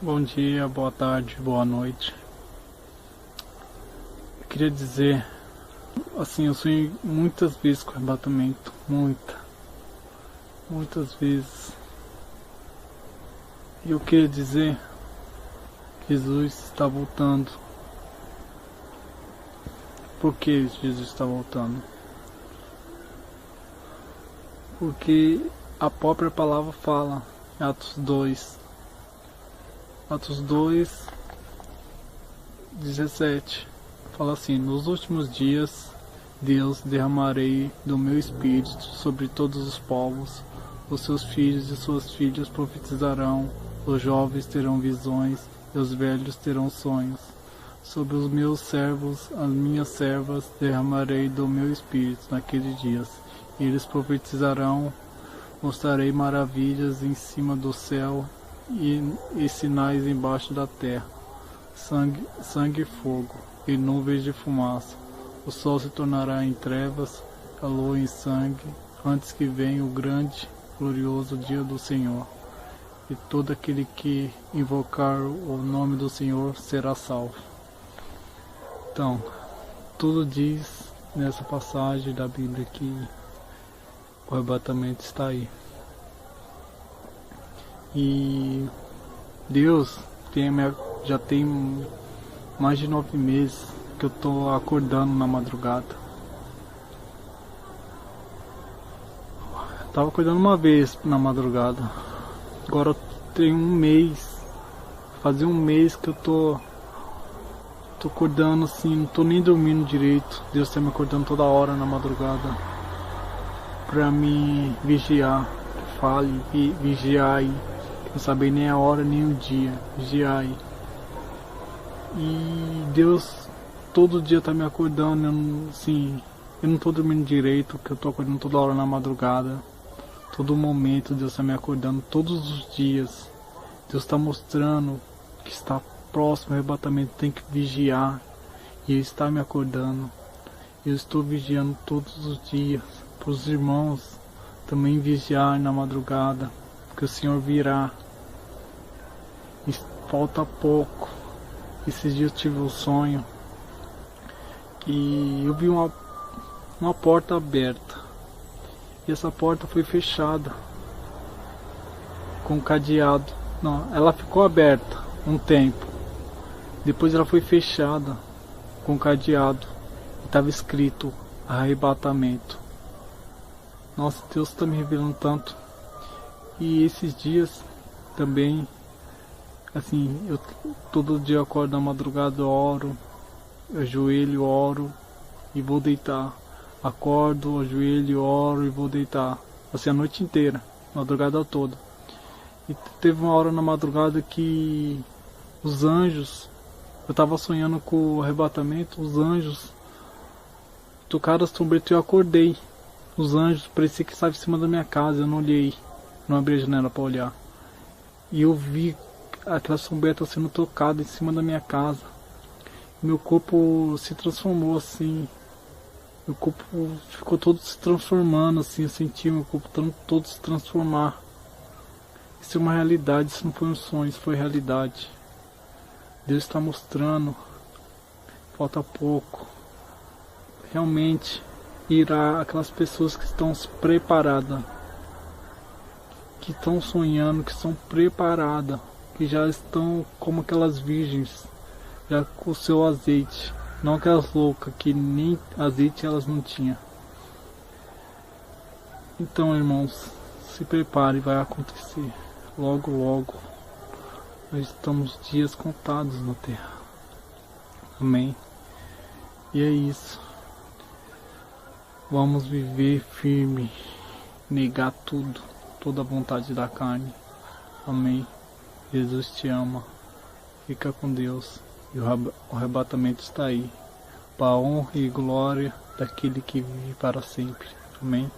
Bom dia, boa tarde, boa noite. Eu queria dizer, assim, eu sonhei muitas vezes com arrebatamento, muitas vezes. E eu queria dizer, Jesus está voltando. Por que Jesus está voltando? Porque a própria palavra fala, em Atos 2:17, fala assim: nos últimos dias Deus derramarei do meu espírito sobre todos os povos, os seus filhos e suas filhas profetizarão, os jovens terão visões e os velhos terão sonhos. Sobre os meus servos, as minhas servas, derramarei do meu espírito naqueles dias. E eles profetizarão, mostrarei maravilhas em cima do céu e sinais embaixo da terra, sangue e fogo, e nuvens de fumaça. O sol se tornará em trevas, a lua em sangue, antes que venha o grande, glorioso dia do Senhor. E todo aquele que invocar o nome do Senhor será salvo. Então, tudo diz nessa passagem da Bíblia que o arrebatamento está aí. E Deus já tem mais de 9 meses que eu estou acordando na madrugada. Estava acordando uma vez na madrugada. Agora tem um mês, fazia um mês que eu tô acordando assim, não tô nem dormindo direito. Deus está me acordando toda hora na madrugada pra me vigiar. Fale, vigiar aí. Não saber nem a hora nem o dia. Vigiar aí. E Deus todo dia tá me acordando. Eu não tô dormindo direito, porque eu tô acordando toda hora na madrugada. Todo momento Deus tá me acordando, todos os dias. Deus está mostrando que está próximo ao arrebatamento, tem que vigiar. E Ele está me acordando. Eu estou vigiando todos os dias. Para os irmãos também vigiar na madrugada, porque o Senhor virá. E falta pouco. Esses dias eu tive um sonho que eu vi uma porta aberta. E essa porta foi fechada com cadeado. Não, ela ficou aberta um tempo. Depois ela foi fechada com cadeado. E estava escrito arrebatamento. Nossa, Deus está me revelando tanto. E esses dias também, assim, eu todo dia acordo na madrugada, oro, ajoelho, oro e vou deitar. Acordo, ajoelho, oro e vou deitar. Assim, a noite inteira, madrugada toda. E teve uma hora na madrugada que os anjos, eu estava sonhando com o arrebatamento, os anjos tocaram as trombetas e eu acordei. Os anjos parecia que estavam em cima da minha casa, eu não olhei, não abri a janela para olhar. E eu vi aquelas trombetas sendo tocadas em cima da minha casa. Meu corpo se transformou assim. Meu corpo ficou todo se transformando assim, eu senti meu corpo todo se transformar. Isso é uma realidade, isso não foi um sonho, isso foi realidade. Deus está mostrando, falta pouco. Realmente irá aquelas pessoas que estão preparadas, que estão sonhando, que estão preparadas, que já estão como aquelas virgens, já com o seu azeite. Não aquelas loucas que nem azeite elas não tinham. Então, irmãos, se prepare, vai acontecer. Logo, logo. Nós estamos dias contados na terra. Amém. E é isso. Vamos viver firme. Negar tudo. Toda a vontade da carne. Amém. Jesus te ama. Fica com Deus. E o arrebatamento está aí, para a honra e glória daquele que vive para sempre. Amém.